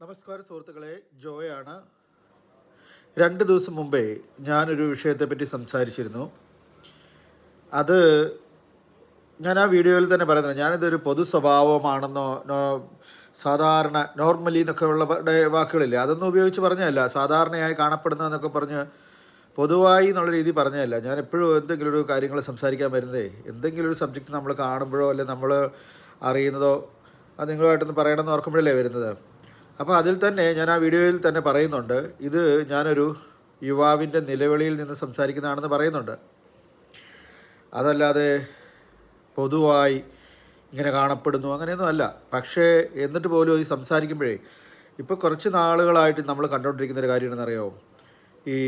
നമസ്കാരം സുഹൃത്തുക്കളെ, ജോയാണ്. 2 ദിവസം മുമ്പേ ഞാനൊരു വിഷയത്തെപ്പറ്റി സംസാരിച്ചിരുന്നു. അത് ഞാൻ ആ വീഡിയോയിൽ തന്നെ പറയുന്നത്, ഞാനിതൊരു പൊതു സ്വഭാവമാണെന്നോ സാധാരണ നോർമലി എന്നൊക്കെ ഉള്ള വാക്കുകളില്ലേ, അതൊന്നും ഉപയോഗിച്ച് പറഞ്ഞതല്ല. സാധാരണയായി കാണപ്പെടുന്നതെന്നൊക്കെ പറഞ്ഞ് പൊതുവായി എന്നുള്ള രീതി പറഞ്ഞതല്ല. ഞാൻ എപ്പോഴും എന്തെങ്കിലും ഒരു കാര്യങ്ങൾ സംസാരിക്കാൻ വരുന്നതേ എന്തെങ്കിലും ഒരു സബ്ജക്റ്റ് നമ്മൾ കാണുമ്പോഴോ അല്ലെങ്കിൽ നമ്മൾ അറിയുന്നതോ അത് നിങ്ങളുമായിട്ടൊന്ന് പറയണമെന്ന് ഓർക്കുമ്പോഴല്ലേ വരുന്നത്. അപ്പോൾ അതിൽ തന്നെ ഞാൻ ആ വീഡിയോയിൽ തന്നെ പറയുന്നുണ്ട്, ഇത് ഞാനൊരു യുവാവിൻ്റെ നിലവിളിയിൽ നിന്ന് സംസാരിക്കുന്നതാണെന്ന് പറയുന്നുണ്ട്. അതല്ലാതെ പൊതുവായി ഇങ്ങനെ കാണപ്പെടുന്നു അങ്ങനെയൊന്നും അല്ല. പക്ഷേ എന്നിട്ട് പോലും ഈ സംസാരിക്കുമ്പോഴേ ഇപ്പോൾ കുറച്ച് നാളുകളായിട്ട് നമ്മൾ കണ്ടുകൊണ്ടിരിക്കുന്നൊരു കാര്യം എന്നറിയോ, ഈ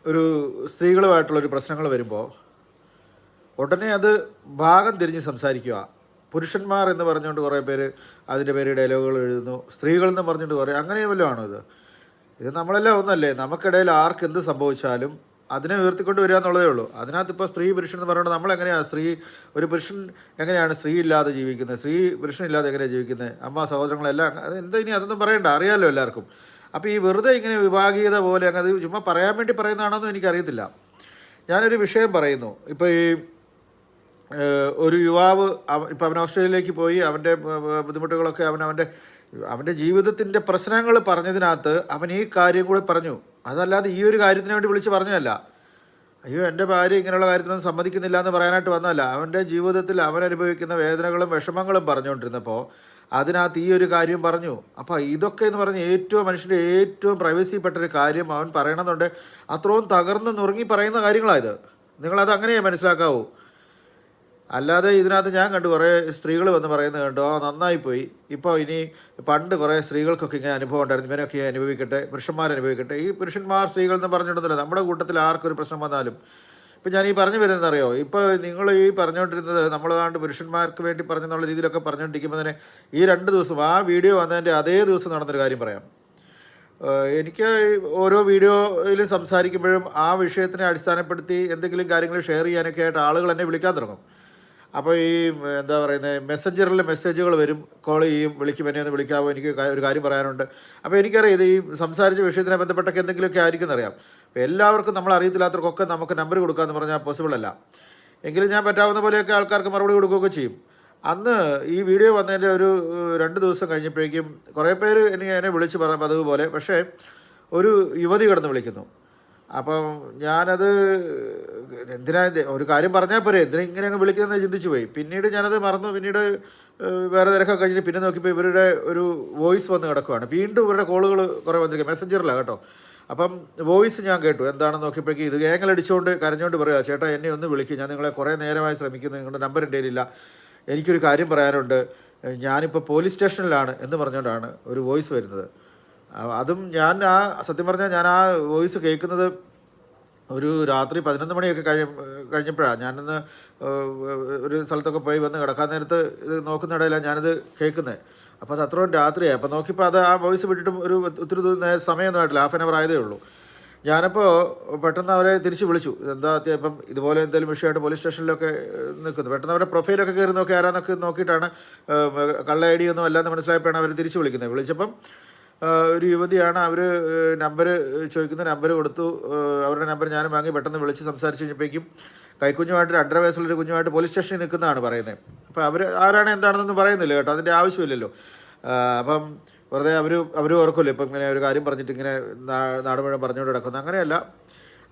ഒരു സ്ത്രീകളുമായിട്ടുള്ളൊരു പ്രശ്നങ്ങൾ വരുമ്പോൾ ഉടനെ അത് ഭാഗം തിരിഞ്ഞ് സംസാരിക്കുക. പുരുഷന്മാർ എന്ന് പറഞ്ഞുകൊണ്ട് കുറേ പേര് അതിൻ്റെ പേര് ഡയലോഗുകൾ എഴുതുന്നു, സ്ത്രീകളെന്ന് പറഞ്ഞുകൊണ്ട് കുറേ അങ്ങനെ വല്ലതും ആണോ ഇത് നമ്മളെല്ലാം ഒന്നല്ലേ. നമുക്കിടയിൽ ആർക്ക് എന്ത് സംഭവിച്ചാലും അതിനെ ഉയർത്തിക്കൊണ്ട് വരിക എന്നുള്ളതേ ഉള്ളൂ. അതിനകത്ത് ഇപ്പോൾ സ്ത്രീ പുരുഷൻ എന്ന് പറയുന്നത് നമ്മളെങ്ങനെയാണ് ഒരു പുരുഷൻ എങ്ങനെയാണ് സ്ത്രീ ഇല്ലാതെ ജീവിക്കുന്നത്, സ്ത്രീ പുരുഷനില്ലാതെ എങ്ങനെയാണ് ജീവിക്കുന്നത്, അമ്മ സഹോദരങ്ങളെല്ലാം അത് എന്താ ഇനി അതൊന്നും പറയണ്ട, അറിയാമല്ലോ എല്ലാവർക്കും. അപ്പോൾ ഈ വെറുതെ ഇങ്ങനെ വിഭാഗീയത പോലെ അത് ചുമ്മാ പറയാൻ വേണ്ടി പറയുന്നതാണെന്നും എനിക്കറിയത്തില്ല. ഞാനൊരു വിഷയം പറയുന്നു. ഇപ്പോൾ ഈ ഒരു യുവാവ് ഇപ്പം അവൻ ഓസ്ട്രേലിയയിലേക്ക് പോയി, അവൻ്റെ ബുദ്ധിമുട്ടുകളൊക്കെ അവൻ്റെ ജീവിതത്തിൻ്റെ പ്രശ്നങ്ങൾ പറഞ്ഞതിനകത്ത് അവൻ ഈ കാര്യം കൂടി പറഞ്ഞു. അതല്ലാതെ ഈ ഒരു കാര്യത്തിന് വേണ്ടി വിളിച്ച് പറഞ്ഞതല്ല. അയ്യോ എൻ്റെ ഭാര്യ ഇങ്ങനെയുള്ള കാര്യത്തിനൊന്നും സമ്മതിക്കുന്നില്ല എന്ന് പറയാനായിട്ട് വന്നതല്ല. അവൻ്റെ ജീവിതത്തിൽ അവനനുഭവിക്കുന്ന വേദനകളും വിഷമങ്ങളും പറഞ്ഞുകൊണ്ടിരുന്നപ്പോൾ അതിനകത്ത് ഈ ഒരു കാര്യം പറഞ്ഞു. അപ്പോൾ ഇതൊക്കെ എന്ന് പറഞ്ഞ് മനുഷ്യൻ്റെ ഏറ്റവും പ്രൈവസിപ്പെട്ടൊരു കാര്യം അവൻ പറയണമെന്നുണ്ട്. അത്രയും തകർന്ന് നുറുങ്ങി പറയുന്ന കാര്യങ്ങളായത്. നിങ്ങളത് അങ്ങനെയേ മനസ്സിലാക്കാവൂ. അല്ലാതെ ഇതിനകത്ത് ഞാൻ കണ്ടു കുറേ സ്ത്രീകൾ വന്ന് പറയുന്നത് കണ്ടു, നന്നായിപ്പോയി, ഇപ്പോൾ ഇനി പണ്ട് കുറേ സ്ത്രീകൾക്കൊക്കെ ഇങ്ങനെ അനുഭവം ഉണ്ടായിരുന്നു, ഇവനൊക്കെ അനുഭവിക്കട്ടെ, പുരുഷന്മാരനുഭവിക്കട്ടെ. ഈ പുരുഷന്മാർ സ്ത്രീകൾ എന്ന് പറഞ്ഞിടുന്നില്ല. നമ്മുടെ കൂട്ടത്തിൽ ആർക്കൊരു പ്രശ്നം വന്നാലും ഇപ്പം ഞാൻ ഈ പറഞ്ഞു വരുന്നതറിയോ, ഇപ്പോൾ നിങ്ങൾ ഈ പറഞ്ഞുകൊണ്ടിരുന്നത് നമ്മളാണ്ട് പുരുഷന്മാർക്ക് വേണ്ടി പറഞ്ഞെന്നുള്ള രീതിയിലൊക്കെ പറഞ്ഞുകൊണ്ടിരിക്കുമ്പോൾ തന്നെ ഈ 2 ദിവസം ആ വീഡിയോ വന്നതിൻ്റെ അതേ ദിവസം നടന്നൊരു കാര്യം പറയാം. എനിക്ക് ഓരോ വീഡിയോയിലും സംസാരിക്കുമ്പോഴും ആ വിഷയത്തിനെ അടിസ്ഥാനപ്പെടുത്തി എന്തെങ്കിലും കാര്യങ്ങൾ ഷെയർ ചെയ്യാനൊക്കെ ആയിട്ട് ആളുകൾ എന്നെ വിളിക്കാൻ തുടങ്ങും. അപ്പോൾ ഈ എന്താ പറയുന്നത്, മെസ്സഞ്ചറിൽ മെസ്സേജുകൾ വരും, കോൾ ചെയ്യും, വിളിക്കും, എന്നെ ഒന്ന് വിളിക്കാമോ, എനിക്ക് ഒരു കാര്യം പറയാനുണ്ട്. അപ്പോൾ എനിക്കറിയാം ഇത് ഈ സംസാരിച്ച വിഷയത്തിനെ ബന്ധപ്പെട്ടൊക്കെ എന്തെങ്കിലുമൊക്കെ ആയിരിക്കും എന്നറിയാം. അപ്പോൾ എല്ലാവർക്കും നമ്മൾ അറിയത്തില്ലാത്തവർക്കൊക്കെ നമുക്ക് നമ്പർ കൊടുക്കാമെന്ന് പറഞ്ഞാൽ പോസിബിൾ അല്ല. എങ്കിലും ഞാൻ പറ്റാവുന്ന പോലെയൊക്കെ ആൾക്കാർക്ക് മറുപടി കൊടുക്കുകയൊക്കെ ചെയ്യും. അന്ന് ഈ വീഡിയോ വന്നതിൻ്റെ ഒരു 2 ദിവസം കഴിഞ്ഞപ്പോഴേക്കും കുറേ പേര് എന്നെ വിളിച്ച് പറയാം പതിവ് പോലെ. പക്ഷേ ഒരു യുവതി കിടന്ന് വിളിക്കുന്നു. അപ്പം ഞാനത് എന്തിനാ ഒരു കാര്യം പറഞ്ഞാൽ പോരെ, എന്തിനാ ഇങ്ങനെ അങ്ങ് വിളിക്കുന്നതെന്ന് ചിന്തിച്ചു പോയി. പിന്നീട് ഞാനത് മറന്നു. പിന്നീട് വേറെ തിരക്കൊക്കെ കഴിഞ്ഞിട്ട് പിന്നെ നോക്കിയപ്പോൾ ഇവരുടെ ഒരു വോയിസ് വന്ന് കിടക്കുകയാണ്. വീണ്ടും ഇവരുടെ കോളുകൾ കുറേ വന്നിരിക്കുക, മെസ്സഞ്ചറിലാണ് കേട്ടോ. അപ്പം വോയിസ് ഞാൻ കേട്ടു. എന്താണെന്ന് നോക്കിയപ്പോഴേക്കും ഇത് ഗേങ്ങലടിച്ചുകൊണ്ട് കരഞ്ഞുകൊണ്ട് പറയുക, ചേട്ടാ എന്നെ ഒന്ന് വിളിക്കും, ഞാൻ നിങ്ങളെ കുറേ നേരമായി ശ്രമിക്കുന്നു, നിങ്ങളുടെ നമ്പർ എൻ്റെ കയ്യിലില്ല, എനിക്കൊരു കാര്യം പറയാനുണ്ട്, ഞാനിപ്പോൾ പോലീസ് സ്റ്റേഷനിലാണ് എന്ന് പറഞ്ഞുകൊണ്ടാണ് ഒരു വോയിസ് വരുന്നത്. അതും സത്യം പറഞ്ഞാൽ ഞാൻ ആ വോയിസ് കേൾക്കുന്നത് ഒരു രാത്രി 11 മണിയൊക്കെ കഴിഞ്ഞപ്പോഴാണ്. ഞാനിന്ന് ഒരു സ്ഥലത്തൊക്കെ പോയി വന്ന് കിടക്കാൻ നേരത്ത് ഇത് നോക്കുന്നിടയിലാണ് ഞാനിത് കേൾക്കുന്നത്. അപ്പോൾ അത് അത്രയും രാത്രിയായി. അപ്പോൾ നോക്കിയപ്പോൾ അത് ആ വോയിസ് വിട്ടിട്ടും ഒത്തിരി സമയമൊന്നും ആയിട്ടില്ല, 1/2 hour ആയതേ ഉള്ളൂ. ഞാനപ്പോൾ പെട്ടെന്ന് അവരെ തിരിച്ച് വിളിച്ചു. എന്താ ഇപ്പം ഇതുപോലെ എന്തെങ്കിലും വിഷയമായിട്ട് പോലീസ് സ്റ്റേഷനിലൊക്കെ നിൽക്കുന്നു. പെട്ടെന്ന് അവരുടെ പ്രൊഫൈലൊക്കെ കയറി നോക്കി ആരാന്നൊക്കെ നോക്കിയിട്ടാണ്, കള്ള ഐ ഡി ഒന്നും അല്ലാന്ന് മനസ്സിലായപ്പോഴാണ് അവർ തിരിച്ച് വിളിക്കുന്നത്. വിളിച്ചപ്പം ഒരു യുവതിയാണ്. അവർ നമ്പർ ചോദിക്കുന്ന നമ്പർ കൊടുത്തു. അവരുടെ നമ്പർ ഞാൻ വാങ്ങി പെട്ടെന്ന് വിളിച്ച് സംസാരിച്ച് കഴിഞ്ഞപ്പോഴേക്കും കൈക്കുഞ്ഞുമായിട്ട് 2.5 വയസ്സുള്ളൊരു കുഞ്ഞുമായിട്ട് പോലീസ് സ്റ്റേഷനിൽ നിൽക്കുന്നതാണ് പറയുന്നത്. അപ്പോൾ അവർ ആരാണ് എന്താണെന്നൊന്നും പറയുന്നില്ല കേട്ടോ, അതിൻ്റെ ആവശ്യമില്ലല്ലോ. അപ്പം വെറുതെ അവർ ഓർക്കുമല്ലോ ഇപ്പം ഇങ്ങനെ ഒരു കാര്യം പറഞ്ഞിട്ട് ഇങ്ങനെ നാട് മുഴുവൻ പറഞ്ഞുകൊണ്ട് കിടക്കുന്നു, അങ്ങനെയല്ല.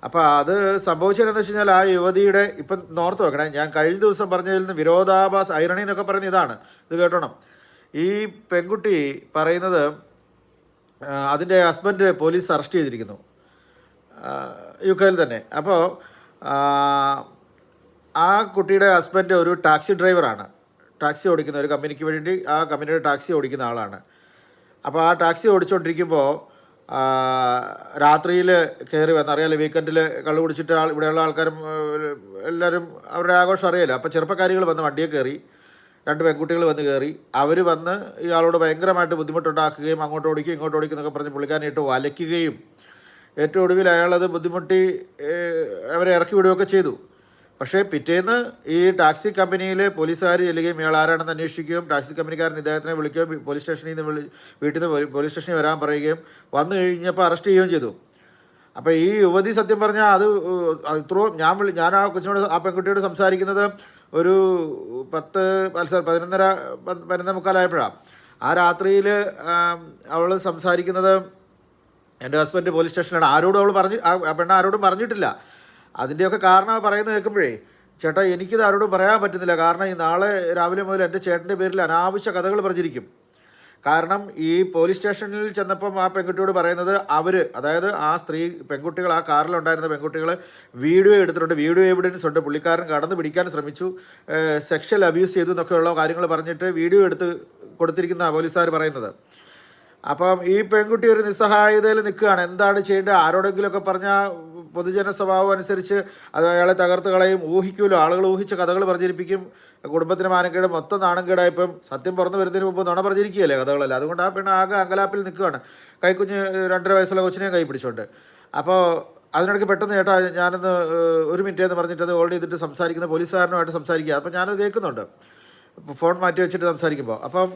അപ്പോൾ അത് സംഭവിച്ചതെന്ന് വെച്ച് കഴിഞ്ഞാൽ ആ യുവതിയുടെ ഇപ്പം നോർത്ത് വെക്കണേ, ഞാൻ കഴിഞ്ഞ ദിവസം പറഞ്ഞതിൽ നിന്ന് വിരോധാഭാസ് ഐറണി എന്നൊക്കെ പറയുന്നത് ഇതാണ്. ഇത് കേട്ടോണം. ഈ പെൺകുട്ടി പറയുന്നത് അതിൻ്റെ ഹസ്ബൻഡ് പോലീസ് അറസ്റ്റ് ചെയ്തിരിക്കുന്നു, UK തന്നെ. അപ്പോൾ ആ കുട്ടിയുടെ ഹസ്ബൻഡ് ഒരു ടാക്സി ഡ്രൈവറാണ്, ടാക്സി ഓടിക്കുന്ന ഒരു കമ്പനിക്ക് വേണ്ടി ആ കമ്പനിയുടെ ടാക്സി ഓടിക്കുന്ന ആളാണ്. അപ്പോൾ ആ ടാക്സി ഓടിച്ചുകൊണ്ടിരിക്കുമ്പോൾ രാത്രിയിൽ കയറി വന്നറിയാലോ, വീക്കെൻഡിൽ കള്ളു കുടിച്ചിട്ട് ഇവിടെയുള്ള ആൾക്കാരും എല്ലാവരും അവരുടെ ആഘോഷം അറിയാലോ. അപ്പോൾ ചെറുപ്പക്കാരികൾ വന്ന് വണ്ടിയെ കയറി, 2 പെൺകുട്ടികൾ വന്ന് കയറി. അവർ വന്ന് ഇയാളോട് ഭയങ്കരമായിട്ട് ബുദ്ധിമുട്ടുണ്ടാക്കുകയും അങ്ങോട്ട് ഓടിക്കും ഇങ്ങോട്ട് ഓടിക്കും എന്നൊക്കെ പറഞ്ഞ് പുള്ളിക്കാനായിട്ട് വലയ്ക്കുകയും ഏറ്റവും ഒടുവിൽ അയാളത് ബുദ്ധിമുട്ടി അവരെ ഇറക്കി വിടുകയൊക്കെ ചെയ്തു. പക്ഷേ പിറ്റേന്ന് ഈ ടാക്സി കമ്പനിയിൽ പോലീസുകാർ ചെല്ലുകയും ഇയാൾ ആരാണെന്ന് അന്വേഷിക്കുകയും ടാക്സി കമ്പനിക്കാരൻ ഇദ്ദേഹത്തിനെ വിളിക്കുകയും പോലീസ് സ്റ്റേഷനിൽ നിന്ന് വീട്ടിൽ നിന്ന് പോലീസ് സ്റ്റേഷനിൽ വരാൻ പറയുകയും വന്നു കഴിഞ്ഞപ്പോൾ അറസ്റ്റ് ചെയ്യുകയും ചെയ്തു. അപ്പോൾ ഈ യുവതി സത്യം പറഞ്ഞാൽ അത് ഇത്രയും ഞാൻ ആ കൊച്ചിനോട് ആ പെൺകുട്ടിയോട് സംസാരിക്കുന്നത് ഒരു 11:30 മുക്കാലായപ്പോഴാണ്. ആ രാത്രിയിൽ അവൾ സംസാരിക്കുന്നത് എൻ്റെ ഹസ്ബൻഡ് പോലീസ് സ്റ്റേഷനിലാണ്. ആരോടും അവൾ ആ പെണ്ണ് ആരോടും പറഞ്ഞിട്ടില്ല. അതിൻ്റെയൊക്കെ കാരണം പറയുന്നത് കേൾക്കുമ്പോഴേ ചേട്ടാ എനിക്കിത് ആരോടും പറയാൻ പറ്റുന്നില്ല. കാരണം ഈ നാളെ രാവിലെ മുതൽ എൻ്റെ ചേട്ടൻ്റെ പേരിൽ അനാവശ്യ കഥകൾ പ്രചരിക്കും. കാരണം ഈ പോലീസ് സ്റ്റേഷനിൽ ചെന്നപ്പം ആ പെൺകുട്ടിയോട് പറയുന്നത് അതായത് ആ പെൺകുട്ടികൾ ആ കാറിലുണ്ടായിരുന്ന പെൺകുട്ടികൾ വീഡിയോ എടുത്തിട്ടുണ്ട്, വീഡിയോ എവിഡൻസ് ഉണ്ട്, പുള്ളിക്കാരൻ കടന്നു പിടിക്കാൻ ശ്രമിച്ചു, സെക്ഷൽ അബ്യൂസ് ചെയ്തു എന്നൊക്കെയുള്ള കാര്യങ്ങൾ പറഞ്ഞിട്ട് വീഡിയോ എടുത്ത് കൊടുത്തിരിക്കുന്ന പോലീസുകാർ പറയുന്നത്. അപ്പം ഈ പെൺകുട്ടി ഒരു നിസ്സഹായതയിൽ നിൽക്കുകയാണ്. എന്താണ് ചെയ്യേണ്ടത്? ആരോടെങ്കിലുമൊക്കെ പറഞ്ഞാൽ പൊതുജന സ്വഭാവം അനുസരിച്ച് അത് അയാളെ തകർത്ത് കളയും. ഊഹിക്കുമല്ലോ, ആളുകൾ ഊഹിച്ച് കഥകൾ പ്രചരിപ്പിക്കും. കുടുംബത്തിന് മാനക്കേട്, മൊത്തം നാണംകേടായപ്പം സത്യം പുറന്നു വരുന്നതിന് മുമ്പ് നുണ പ്രചരിക്കുകയല്ലേ കഥകളല്ല. അതുകൊണ്ട് ആ പെണ്ണ് ആകെ അങ്കലാപ്പിൽ നിൽക്കുകയാണ്, കൈക്കുഞ്ഞ് 2.5 വയസ്സുള്ള കൊച്ചിനെ കൈ പിടിച്ചോണ്ട്. അപ്പോൾ അതിനിടയ്ക്ക് പെട്ടെന്ന് ചേട്ടാ ഞാനൊന്ന് 1 മിനിറ്റ് എന്ന് പറഞ്ഞിട്ട് അത് ഹോൾഡ് ചെയ്തിട്ട് സംസാരിക്കുന്ന പോലീസുകാരനുമായിട്ട് സംസാരിക്കുക. അപ്പം ഞാനത് കേൾക്കുന്നുണ്ട്, ഫോൺ മാറ്റി വെച്ചിട്ട് സംസാരിക്കുമ്പോൾ. അപ്പം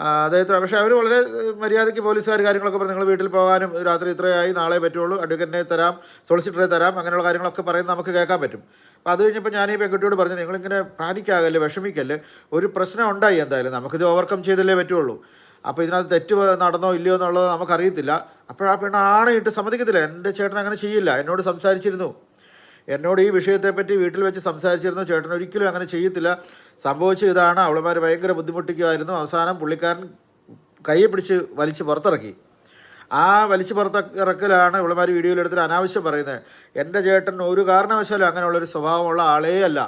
അദ്ദേഹത്തിന് പക്ഷേ അവർ വളരെ മര്യാദയ്ക്ക് പോലീസുകാർ കാര്യങ്ങളൊക്കെ പറഞ്ഞ് നിങ്ങൾ വീട്ടിൽ പോകാനും രാത്രി ഇത്രയായി, നാളെ പറ്റുള്ളൂ, അഡ്വക്കറ്റിനെ തരാം, സോളിസിറ്ററെ തരാം, അങ്ങനെയുള്ള കാര്യങ്ങളൊക്കെ പറയുന്നത് നമുക്ക് കേൾക്കാൻ പറ്റും. അപ്പോൾ അത് കഴിഞ്ഞപ്പോൾ ഞാൻ ഈ പെൺകുട്ടിയോട് പറഞ്ഞു നിങ്ങളിങ്ങനെ പാനിക്കാകല്ലേ, വിഷമിക്കല്ലേ, ഒരു പ്രശ്നം ഉണ്ടായി, എന്തായാലും നമുക്കിത് ഓവർകം ചെയ്തല്ലേ പറ്റുള്ളൂ. അപ്പോൾ ഇതിനകത്ത് തെറ്റ് നടന്നോ ഇല്ലയോ എന്നുള്ളത് നമുക്കറിയത്തില്ല. അപ്പോഴാ പെണ്ണ് ആണയിട്ട് സമ്മതിക്കത്തില്ല, എൻ്റെ ചേട്ടൻ അങ്ങനെ ചെയ്യില്ല, എന്നോട് സംസാരിച്ചിരുന്നു, എന്നോട് ഈ വിഷയത്തെപ്പറ്റി വീട്ടിൽ വെച്ച് സംസാരിച്ചിരുന്നു, ചേട്ടൻ ഒരിക്കലും അങ്ങനെ ചെയ്യത്തില്ല, സംഭവിച്ച ഇതാണ്, അവളുമാർ ഭയങ്കര ബുദ്ധിമുട്ടിക്കുമായിരുന്നു, അവസാനം പുള്ളിക്കാരൻ കയ്യെ പിടിച്ച് വലിച്ച് പുറത്തിറക്കി. ആ വലിച്ച് പുറത്തിറക്കലാണ് ഇവളുമാർ വീഡിയോയിലെടുത്തിട്ട് അനാവശ്യം പറയുന്നത്. എൻ്റെ ചേട്ടൻ ഒരു കാരണവശാലും അങ്ങനെയുള്ളൊരു സ്വഭാവമുള്ള ആളേ അല്ല.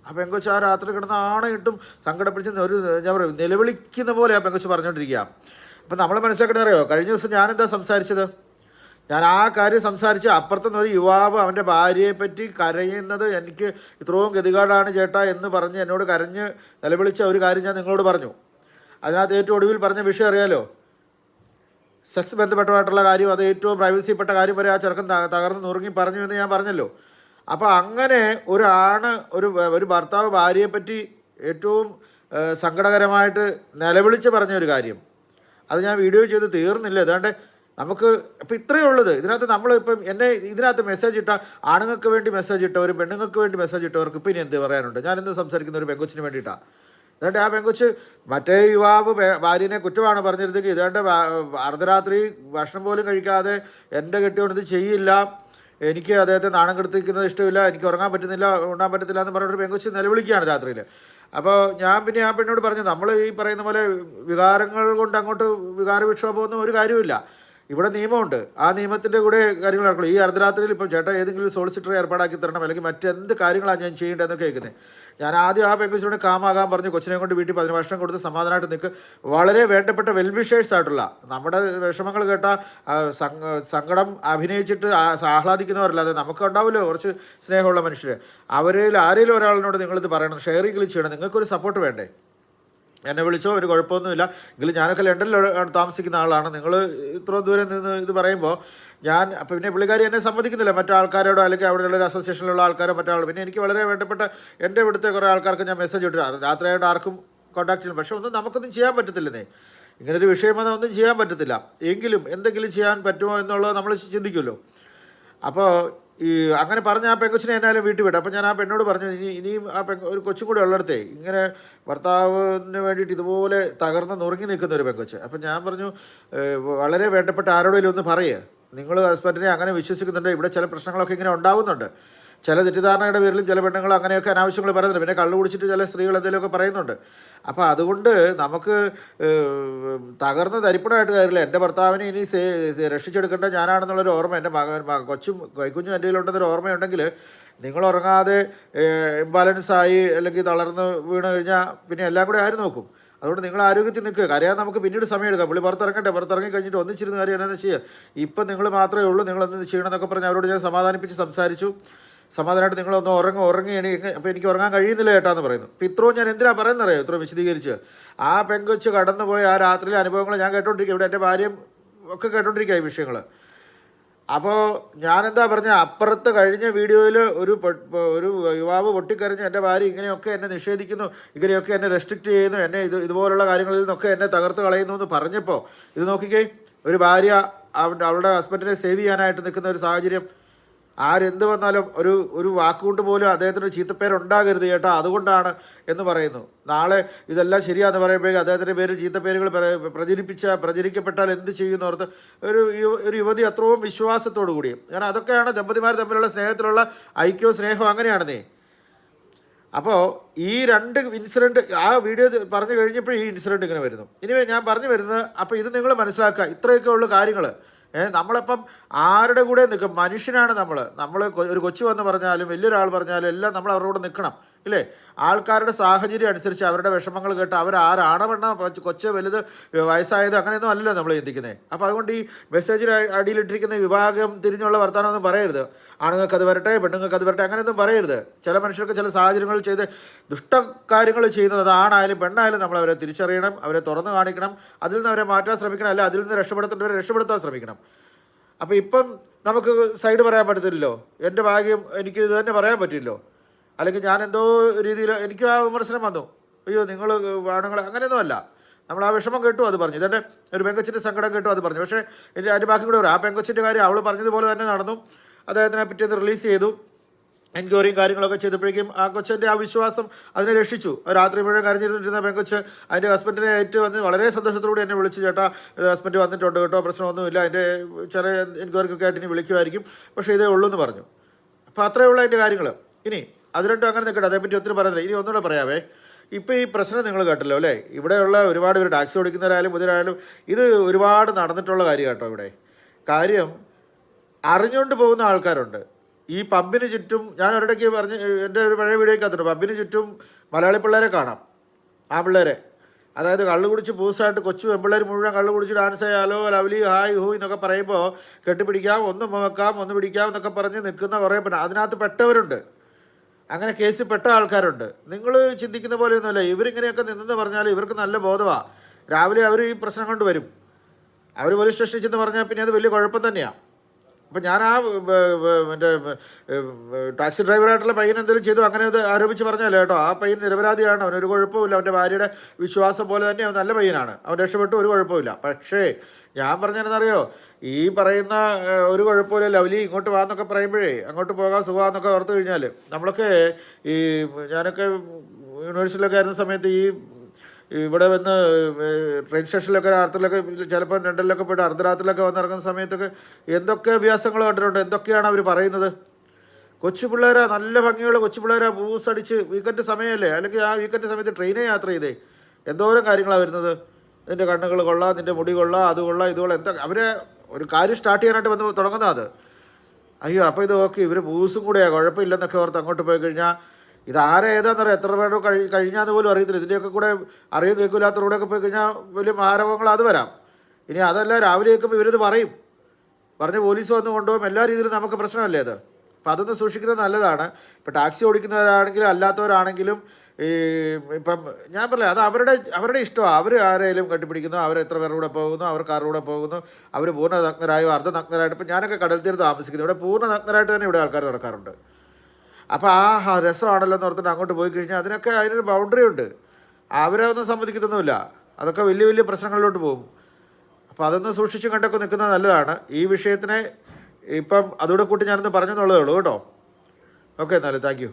ആ പെങ്കൊച്ച് ആ രാത്രി കിടന്ന് ആണയിട്ടും സങ്കടപ്പിടിച്ച് ഞാൻ പറയും നിലവിളിക്കുന്ന പോലെ ആ പെങ്കൊച്ച് പറഞ്ഞുകൊണ്ടിരിക്കുക. അപ്പം നമ്മൾ മനസ്സിലാക്കണമെന്ന് അറിയോ, കഴിഞ്ഞ ദിവസം ഞാനെന്താ സംസാരിച്ചത്, ഞാൻ ആ കാര്യം സംസാരിച്ച് അപ്പുറത്തുനിന്ന് ഒരു യുവാവ് അവൻ്റെ ഭാര്യയെപ്പറ്റി കരയുന്നത് എനിക്ക് ഇത്രയും ഗതികേടാണ് ചേട്ടാ എന്ന് പറഞ്ഞ് എന്നോട് കരഞ്ഞ് നിലവിളിച്ച ഒരു കാര്യം ഞാൻ നിങ്ങളോട് പറഞ്ഞു. അതിനകത്ത് ഏറ്റവും ഒടുവിൽ പറഞ്ഞ വിഷയം അറിയാലോ, സെക്സ് ബന്ധപ്പെട്ടതായിട്ടുള്ള കാര്യം, അത് ഏറ്റവും പ്രൈവസിപ്പെട്ട കാര്യം വരെ ആ ചെറുക്കൻ തകർന്ന് നുറുങ്ങി പറഞ്ഞു എന്ന് ഞാൻ പറഞ്ഞല്ലോ. അപ്പോൾ അങ്ങനെ ഒരു ഭർത്താവ് ഭാര്യയെപ്പറ്റി ഏറ്റവും സങ്കടകരമായിട്ട് നിലവിളിച്ച് പറഞ്ഞൊരു കാര്യം, അത് ഞാൻ വീഡിയോ ചെയ്ത് തീർന്നില്ല. ഏതാണ്ട് നമുക്ക് ഇപ്പം ഇത്രയേ ഉള്ളത്. ഇതിനകത്ത് നമ്മളിപ്പം ഇതിനകത്ത് മെസ്സേജ് ഇട്ട ആണുങ്ങൾക്ക് വേണ്ടി മെസ്സേജ് ഇട്ടവരും പെണ്ണുങ്ങൾക്ക് വേണ്ടി മെസ്സേജ് ഇട്ടവർക്ക് ഇപ്പം ഇനി എന്ത് പറയാനുണ്ട്? ഞാനിന്ന് സംസാരിക്കുന്ന ഒരു പെങ്കൊച്ചിന് വേണ്ടിയിട്ടാണ്. അതുകൊണ്ട് ആ പെങ്കൊച്ച് മറ്റേ യുവാവ് ഭാര്യനെ കുറ്റമാണ് പറഞ്ഞിരുന്നെങ്കിൽ ഇതാണ്ട് അർദ്ധരാത്രി ഭക്ഷണം പോലും കഴിക്കാതെ എൻ്റെ കെട്ടിയോണ്ട് ഇത് ചെയ്യില്ല, എനിക്ക് അദ്ദേഹത്തെ നാണം കെടുത്തിരിക്കുന്നത് ഇഷ്ടമില്ല, എനിക്ക് ഉറങ്ങാൻ പറ്റുന്നില്ല, ഉണ്ണാൻ പറ്റത്തില്ല എന്ന് പറഞ്ഞൊരു പെങ്കൊച്ച് നിലവിളിക്കുകയാണ് രാത്രിയിൽ. അപ്പോൾ ഞാൻ പിന്നെ ആ പെണ്ണോട് പറഞ്ഞു, നമ്മൾ ഈ പറയുന്ന പോലെ വികാരങ്ങൾ കൊണ്ട് അങ്ങോട്ട് വികാരവിക്ഷോഭമൊന്നും ഒരു കാര്യമില്ല. ഇവിടെ നിയമമുണ്ട്, ആ നിയമത്തിൻ്റെ കൂടെ കാര്യങ്ങൾ നടക്കുള്ളൂ. ഈ അർദ്ധരാത്രിയിൽ ഇപ്പം ചേട്ടാ ഏതെങ്കിലും സോളിസിറ്ററെ ഏർപ്പാടാക്കി തരണം, അല്ലെങ്കിൽ മറ്റെന്ത് കാര്യങ്ങളാണ് ഞാൻ ചെയ്യേണ്ടതെന്ന് കേൾക്കുന്നത്. ഞാൻ ആദ്യം ആ പെങ്കൊച്ചിനോട് കാമാകാൻ പറഞ്ഞു, കൊച്ചിനെ കൊണ്ട് വീട്ടിൽ 10 വർഷം കൊടുത്ത് സമാധാനമായിട്ട് നിൽക്ക്. വളരെ വേണ്ടപ്പെട്ട വെൽവിഷേഴ്സ് ആയിട്ടുള്ള നമ്മുടെ വിഷമങ്ങൾ കേട്ടാൽ സങ്കടം അഭിനയിച്ചിട്ട് ആഹ്ലാദിക്കുന്നവരല്ലാതെ നമുക്ക് ഉണ്ടാവില്ലോ കുറച്ച് സ്നേഹമുള്ള മനുഷ്യർ. അവരിൽ ആരെങ്കിലും ഒരാളിനോട് നിങ്ങളിത് പറയണം, ഷെയറിങ്ങിൽ ചെയ്യണം, നിങ്ങൾക്കൊരു സപ്പോർട്ട് വേണ്ടേ. എന്നെ വിളിച്ചോ, ഒരു കുഴപ്പമൊന്നുമില്ല, എങ്കിലും ഞാനൊക്കെ ലണ്ടനിൽ താമസിക്കുന്ന ആളാണ്, നിങ്ങൾ ഇത്ര ദൂരം നിന്ന് ഇത് പറയുമ്പോൾ ഞാൻ അപ്പം പിന്നെ പുള്ളിക്കാരി എന്നെ സമ്മതിക്കുന്നില്ല മറ്റാൾക്കാരോടോ അല്ലെങ്കിൽ അവിടെയുള്ള ഒരു അസോസിയേഷനിലുള്ള ആൾക്കാരോ മറ്റാൾ. പിന്നെ എനിക്ക് വളരെ വേണ്ടപ്പെട്ട എൻ്റെ ഇവിടുത്തെ കുറേ ആൾക്കാർക്ക് ഞാൻ മെസ്സേജ് ഇട്ടു, രാത്രിയായിട്ട് ആർക്കും കോൺടാക്ട് ചെയ്യണം. പക്ഷേ നമുക്കൊന്നും ചെയ്യാൻ പറ്റത്തില്ലെന്നേ, ഇങ്ങനൊരു വിഷയം വന്നാൽ ഒന്നും ചെയ്യാൻ പറ്റത്തില്ല. എങ്കിലും എന്തെങ്കിലും ചെയ്യാൻ പറ്റുമോ എന്നുള്ളത് നമ്മൾ ചിന്തിക്കുമല്ലോ. അപ്പോൾ അങ്ങനെ പറഞ്ഞ ആ പെങ്കൊച്ചിനെ എന്നാലും വീട്ടിൽ വിട്ടു. അപ്പോൾ ഞാൻ ആ പെണ്ണോട് പറഞ്ഞു, ഇനിയും ഒരു കൊച്ചും കൂടെ ഉള്ളിടത്തേ ഇങ്ങനെ ഭർത്താവിന് വേണ്ടിയിട്ട് ഇതുപോലെ തകർന്ന് നുറുങ്ങി നിൽക്കുന്ന ഒരു പെങ്കൊച്ച്. അപ്പം ഞാൻ പറഞ്ഞു, വളരെ വേണ്ടപ്പെട്ട ആരോടെങ്കിലും ഒന്ന് പറയുക, നിങ്ങൾ ഹസ്ബൻഡിനെ അങ്ങനെ വിശ്വസിക്കുന്നുണ്ട്, ഇവിടെ ചില പ്രശ്നങ്ങളൊക്കെ ഇങ്ങനെ ഉണ്ടാകുന്നുണ്ട്, ചില തെറ്റിദ്ധാരണയുടെ പേരിലും ചില പെണ്ണുങ്ങൾ അങ്ങനെയൊക്കെ അനാവശ്യങ്ങൾ പറയുന്നുണ്ട്, പിന്നെ കള്ളു കുടിച്ചിട്ട് ചില സ്ത്രീകൾ എന്തെങ്കിലുമൊക്കെ പറയുന്നുണ്ട്. അപ്പോൾ അതുകൊണ്ട് നമുക്ക് തകർന്ന് തരിപ്പണമായിട്ട് കാര്യമില്ല. എൻ്റെ ഭർത്താവിനെ ഇനി രക്ഷിച്ചെടുക്കേണ്ട ഞാനാണെന്നുള്ളൊരു ഓർമ്മ, എൻ്റെ കൊച്ചും കൈക്കുഞ്ഞും എൻ്റെ കയ്യിലുണ്ടെന്നൊരു ഓർമ്മയുണ്ടെങ്കിൽ നിങ്ങൾ ഉറങ്ങാതെ ഇംബാലൻസായി അല്ലെങ്കിൽ തളർന്ന് വീണ് കഴിഞ്ഞാൽ പിന്നെ എല്ലാം കൂടെ ആര് നോക്കും? അതുകൊണ്ട് നിങ്ങൾ ആരോഗ്യത്തിൽ നിൽക്കുക. കരയാൻ നമുക്ക് പിന്നീട് സമയം എടുക്കാം, പുള്ളി പുറത്തിറങ്ങി കഴിഞ്ഞിട്ട് ഒന്നിച്ചിരുന്ന കാര്യം എന്നാന്ന് ചെയ്യുക. ഇപ്പം നിങ്ങൾ മാത്രമേ ഉള്ളൂ, നിങ്ങളൊന്ന് ചെയ്യണമെന്നൊക്കെ പറഞ്ഞ് അവരോട് ഞാൻ സമാധാനിപ്പിച്ച് സംസാരിച്ചു. സമാധാനമായിട്ട് നിങ്ങളൊന്ന് ഉറങ്ങുകയാണ്. അപ്പോൾ എനിക്ക് ഉറങ്ങാൻ കഴിയുന്നില്ല ചേട്ടാന്ന് പറയുന്നു. അപ്പോൾ ഇത്രയും ഞാൻ എന്തിനാണ് പറയുന്നറിയോ, ഇത്രയും വിശദീകരിച്ച് ആ പെങ്കൊച്ച് കടന്നുപോയ ആ രാത്രിയിലെ അനുഭവങ്ങൾ ഞാൻ കേട്ടോണ്ടിരിക്കുക, ഇവിടെ എൻ്റെ ഭാര്യയും ഒക്കെ കേട്ടോണ്ടിരിക്കുക ഈ വിഷയങ്ങൾ. അപ്പോൾ ഞാനെന്താ പറഞ്ഞ അപ്പുറത്ത് കഴിഞ്ഞ വീഡിയോയിൽ ഒരു യുവാവ് പൊട്ടിക്കരഞ്ഞ് എൻ്റെ ഭാര്യ ഇങ്ങനെയൊക്കെ എന്നെ നിഷേധിക്കുന്നു, ഇങ്ങനെയൊക്കെ എന്നെ റെസ്ട്രിക്റ്റ് ചെയ്യുന്നു, എന്നെ ഇതുപോലുള്ള കാര്യങ്ങളിൽ നിന്നൊക്കെ എന്നെ തകർത്ത് കളയുന്നു എന്ന് പറഞ്ഞപ്പോൾ ഇത് നോക്കിക്കേ, ഒരു ഭാര്യ അവളുടെ ഹസ്ബൻഡിനെ സേവ് ചെയ്യാനായിട്ട് നിൽക്കുന്ന ഒരു സാഹചര്യം. ആരെന്ത് വന്നാലും ഒരു വാക്കുകൊണ്ട് പോലും അദ്ദേഹത്തിന് ചീത്തപ്പേരുണ്ടാകരുത് ചേട്ടാ, അതുകൊണ്ടാണ് എന്ന് പറയുന്നു. നാളെ ഇതെല്ലാം ശരിയാന്ന് പറയുമ്പോഴേക്കും അദ്ദേഹത്തിൻ്റെ പേരിൽ ചീത്തപ്പേരുകൾ പ്രചരിക്കപ്പെട്ടാൽ എന്ത് ചെയ്യുന്നോർത്ത് ഒരു യുവതി അത്രയും വിശ്വാസത്തോടു കൂടിയും. കാരണം അതൊക്കെയാണ് ദമ്പതിമാർ തമ്മിലുള്ള സ്നേഹത്തിലുള്ള ഐക്യവും സ്നേഹവും അങ്ങനെയാണെന്നേ. അപ്പോൾ ഈ രണ്ട് ഇൻസിഡൻറ്റ് ആ വീഡിയോ പറഞ്ഞു കഴിഞ്ഞപ്പോൾ ഈ ഇൻസിഡൻറ്റ് ഇങ്ങനെ വരുന്നു. ഇനി ഞാൻ പറഞ്ഞു വരുന്നത്, അപ്പോൾ ഇത് നിങ്ങൾ മനസ്സിലാക്കുക, ഇത്രയൊക്കെ ഉള്ള കാര്യങ്ങൾ. നമ്മളിപ്പം ആരുടെ കൂടെ നിൽക്കും? മനുഷ്യനാണ് നമ്മൾ ഒരു കൊച്ചു വന്ന് പറഞ്ഞാലും വലിയൊരാൾ പറഞ്ഞാലും എല്ലാം നമ്മൾ അവരുടെ കൂടെ നിൽക്കണം, ഇല്ലേ? ആൾക്കാരുടെ സാഹചര്യം അനുസരിച്ച് അവരുടെ വിഷമങ്ങൾ കേട്ട് ആരാണവണ്ണ കൊച്ച് വലുത് വയസ്സായത് അങ്ങനെയൊന്നും അല്ലല്ലോ നമ്മൾ ചിന്തിക്കുന്നത്. അപ്പോൾ അതുകൊണ്ട് ഈ മെസ്സേജിൽ അടിയിലിട്ടിരിക്കുന്ന വിഭാഗം തിരിഞ്ഞുള്ള വർത്തമാനമൊന്നും പറയരുത്. ആണുങ്ങൾക്ക് അത് വരട്ടെ, പെണ്ണുങ്ങൾക്ക് അത് വരട്ടെ, അങ്ങനെയൊന്നും പറയരുത്. ചില മനുഷ്യർക്ക് ചില സാഹചര്യങ്ങൾ ചെയ്ത് ദുഷ്ടകാര്യങ്ങൾ ചെയ്യുന്നത്, അത് ആണായാലും പെണ്ണായാലും നമ്മൾ അവരെ തിരിച്ചറിയണം, അവരെ തുറന്നു കാണിക്കണം, അതിൽ നിന്ന് അവരെ മാറ്റാൻ ശ്രമിക്കണം, അല്ല അതിൽ നിന്ന് രക്ഷപ്പെടുത്തേണ്ടവരെ രക്ഷപ്പെടുത്താൻ ശ്രമിക്കണം. അപ്പോൾ ഇപ്പം നമുക്ക് സൈഡ് പറയാൻ പറ്റത്തില്ലല്ലോ. എൻ്റെ ഭാഗ്യം എനിക്ക് ഇത് തന്നെ പറയാൻ പറ്റില്ലല്ലോ. അല്ലെങ്കിൽ ഞാൻ എന്തോ രീതിയിൽ എനിക്ക് ആ വിമർശനം വന്നു, അയ്യോ നിങ്ങൾ ആണുങ്ങൾ, അങ്ങനെയൊന്നും അല്ല. നമ്മൾ ആ വിഷമം കേട്ടു, അത് പറഞ്ഞു. ഇതെൻ്റെ ഒരു പെങ്കൊച്ചിൻ്റെ സങ്കടം കേട്ടു, അത് പറഞ്ഞു. പക്ഷേ അതിൻ്റെ ബാക്കി കൂടെ വരും. ആ പെങ്കൊച്ചിൻ്റെ കാര്യം അവൾ പറഞ്ഞതുപോലെ തന്നെ നടന്നു. അദ്ദേഹത്തിനെ പിറ്റേന്ന് റിലീസ് ചെയ്തു. എൻക്വയറിയും കാര്യങ്ങളൊക്കെ ചെയ്തപ്പോഴേക്കും ആ കൊച്ചിൻ്റെ ആ വിശ്വാസം അതിനെ രക്ഷിച്ചു. രാത്രി മുഴുവൻ കരഞ്ഞിരുന്നിരുന്ന പെങ്കൊച്ച് അതിൻ്റെ ഹസ്ബൻഡിനെ ഏറ്റു വന്ന് വളരെ സന്തോഷത്തോടെ എന്നെ വിളിച്ചു, ചേട്ടാ ഹസ്ബൻഡ് വന്നിട്ടുണ്ട് കേട്ടോ, പ്രശ്നമൊന്നുമില്ല, അതിൻ്റെ ചെറിയ എൻക്വയറിക്കൊക്കെ ആയിട്ട് ഇനി വിളിക്കുമായിരിക്കും, പക്ഷേ ഇതേ ഉള്ളൂ എന്ന് പറഞ്ഞു. അപ്പോൾ അത്രയേ ഉള്ളൂ അതിൻ്റെ കാര്യങ്ങൾ. ഇനി അത് രണ്ടും അങ്ങനെ നിൽക്കട്ടെ, അതേപ്പറ്റി ഒത്തിരി പറയുന്നില്ല. ഇനി ഒന്നുകൂടെ പറയാവേ. ഇപ്പോൾ ഈ പ്രശ്നം നിങ്ങൾ കേട്ടല്ലോ അല്ലേ? ഇവിടെയുള്ള ഒരുപാട് പേര് ടാക്സി ഓടിക്കുന്നവരായാലും മുതലായാലും ഇത് ഒരുപാട് നടന്നിട്ടുള്ള കാര്യം കേട്ടോ. ഇവിടെ കാര്യം അറിഞ്ഞുകൊണ്ട് പോകുന്ന ആൾക്കാരുണ്ട്. ഈ പബ്ബിന് ചുറ്റും, ഞാൻ ഒരിടയ്ക്ക് പറഞ്ഞ് എൻ്റെ ഒരു പഴയ വീഡിയോക്കകത്തുണ്ട്, പബ്ബിന് ചുറ്റും മലയാളി പിള്ളേരെ കാണാം, ആ പിള്ളേരെ. അതായത് കള്ളു കുടിച്ച് പൂസായിട്ട് കൊച്ചു പെമ്പിള്ളേർ മുഴുവൻ കള്ളു കുടിച്ച് ഡാൻസ് ചെയ്യാലോ ലവ്ലി ഹായ് ഹൂ എന്നൊക്കെ പറയുമ്പോൾ കെട്ടിപ്പിടിക്കാം, ഒന്ന് മുഖക്കാം, ഒന്ന് പിടിക്കാം എന്നൊക്കെ പറഞ്ഞ് നിൽക്കുന്ന കുറേ പിന്നെ അതിനകത്ത് പെട്ടവരുണ്ട്, അങ്ങനെ കേസിൽ പെട്ട ആൾക്കാരുണ്ട്. നിങ്ങൾ ചിന്തിക്കുന്ന പോലെയൊന്നുമല്ല. ഇവരിങ്ങനെയൊക്കെ നിന്നെന്ന് പറഞ്ഞാൽ ഇവർക്ക് നല്ല ബോധമാണ്. രാവിലെ അവർ ഈ പ്രശ്നം കൊണ്ട് വരും, അവർ പോലീസ് സ്റ്റേഷനിൽ ചെന്ന് പറഞ്ഞാൽ പിന്നെ അത് വലിയ കുഴപ്പം തന്നെയാണ്. അപ്പം ഞാൻ ആ എൻ്റെ ടാക്സി ഡ്രൈവറായിട്ടുള്ള പയ്യൻ എന്തെങ്കിലും ചെയ്തു അങ്ങനെ അത് ആരോപിച്ച് പറഞ്ഞല്ലോ കേട്ടോ. ആ പയ്യൻ നിരപരാധിയാണ്, അവനൊരു കുഴപ്പമില്ല. അവൻ്റെ ഭാര്യയുടെ വിശ്വാസം പോലെ തന്നെ അവൻ നല്ല പയ്യനാണ്, അവൻ രക്ഷപ്പെട്ടു, ഒരു കുഴപ്പമില്ല. പക്ഷേ ഞാൻ പറഞ്ഞതെന്നറിയോ, ഈ പറയുന്ന ഒരു കുഴപ്പമില്ല ലവ്ലി ഇങ്ങോട്ട് വാന്നൊക്കെ പറയുമ്പോഴേ അങ്ങോട്ട് പോകാൻ സുഖമാണെന്നൊക്കെ ഓർത്ത് കഴിഞ്ഞാൽ നമ്മളൊക്കെ ഞാനൊക്കെ യൂണിവേഴ്സിറ്റിയിലൊക്കെ ആയിരുന്ന സമയത്ത് ഇവിടെ വന്ന് ട്രെയിൻ സ്റ്റേഷനിലൊക്കെ രാത്രിയിലൊക്കെ ചിലപ്പോൾ രണ്ടിലൊക്കെ പോയിട്ട് അർദ്ധരാത്രിയിലൊക്കെ വന്നിറങ്ങുന്ന സമയത്തൊക്കെ എന്തൊക്കെ അഭ്യാസങ്ങൾ കണ്ടിട്ടുണ്ട്, എന്തൊക്കെയാണ് അവർ പറയുന്നത്. കൊച്ചു പിള്ളേരാ, നല്ല ഭംഗിയുള്ള കൊച്ചു പിള്ളേരാ, പൂസടിച്ച് വീക്കെൻഡ് സമയമല്ലേ, അല്ലെങ്കിൽ ആ വീക്കെൻഡ് സമയത്ത് ട്രെയിനെ യാത്ര ചെയ്തേ എന്തോരം കാര്യങ്ങളാണ് വരുന്നത്. നിൻ്റെ കണ്ണുകൾ കൊള്ളാം, നിൻ്റെ മുടി കൊള്ളാം, അത് കൊള്ളാം, ഇത് കൊള്ളാം, എന്താ അവരെ ഒരു കാര്യം സ്റ്റാർട്ട് ചെയ്യാനായിട്ട് വന്ന് തുടങ്ങുന്നത് അത്. അയ്യോ അപ്പോൾ ഇത് ഓക്കെ, ഇവർ പൂസും കൂടെയാണ്, കുഴപ്പമില്ലെന്നൊക്കെ ഓർത്ത് അങ്ങോട്ട് പോയി കഴിഞ്ഞാൽ ഇതാരെ ഏതാണെന്നറിയാം, എത്ര പേരോ കഴിഞ്ഞാന്ന് പോലും അറിയത്തില്ല. ഇതിൻ്റെയൊക്കെ കൂടെ അറിയും കേൾക്കില്ലാത്തവരോടൊക്കെ പോയി കഴിഞ്ഞാൽ വലിയ മാരകങ്ങൾ അത് വരാം. ഇനി അതല്ല, രാവിലെ കേൾക്കുമ്പോൾ ഇവരിത് പറഞ്ഞ് പോലീസ് വന്ന് കൊണ്ടുപോകും, എല്ലാ രീതിയിലും നമുക്ക് പ്രശ്നമല്ലേ അത്. അപ്പം അതൊന്ന് സൂക്ഷിക്കുന്നത് നല്ലതാണ്. ഇപ്പം ടാക്സി ഓടിക്കുന്നവരാണെങ്കിലും അല്ലാത്തവരാണെങ്കിലും ഇപ്പം ഞാൻ പറയാം, അത് അവരുടെ ഇഷ്ടമാണ്. അവർ ആരെങ്കിലും കെട്ടിപ്പിടിക്കുന്നു, അവർ എത്ര പേരുടെ കൂടെ പോകുന്നു, അവർ കാറുടെ കൂടെ പോകുന്നു, അവർ പൂർണ്ണ നഗ്നരായോ അർദ്ധനഗ്നരായിട്ട്. ഇപ്പം ഞാനൊക്കെ കടൽ തീരത്ത് താമസിക്കുന്നു, ഇവിടെ പൂർണ്ണ നഗ്നരായിട്ട് തന്നെ ഇവിടെ ആൾക്കാർ നടക്കാറുണ്ട്. അപ്പോൾ ആ രസമാണല്ലോ എന്ന് ഓർത്തിട്ട് അങ്ങോട്ട് പോയി കഴിഞ്ഞാൽ അതിനൊരു ബൗണ്ടറി ഉണ്ട്. അവരെ ഒന്നും സമ്മതിക്കത്തൊന്നുമില്ല, അതൊക്കെ വലിയ വലിയ പ്രശ്നങ്ങളിലോട്ട് പോകും. അപ്പോൾ അതൊന്ന് സൂക്ഷിച്ചും കണ്ടൊക്കെ നിൽക്കുന്നത് നല്ലതാണ്. ഈ വിഷയത്തിനെ ഇപ്പം അതോടെ കൂട്ടി ഞാനൊന്ന് പറഞ്ഞെന്നുള്ളതേ ഉള്ളൂ കേട്ടോ. ഓക്കെ, എന്നാലും താങ്ക് യു.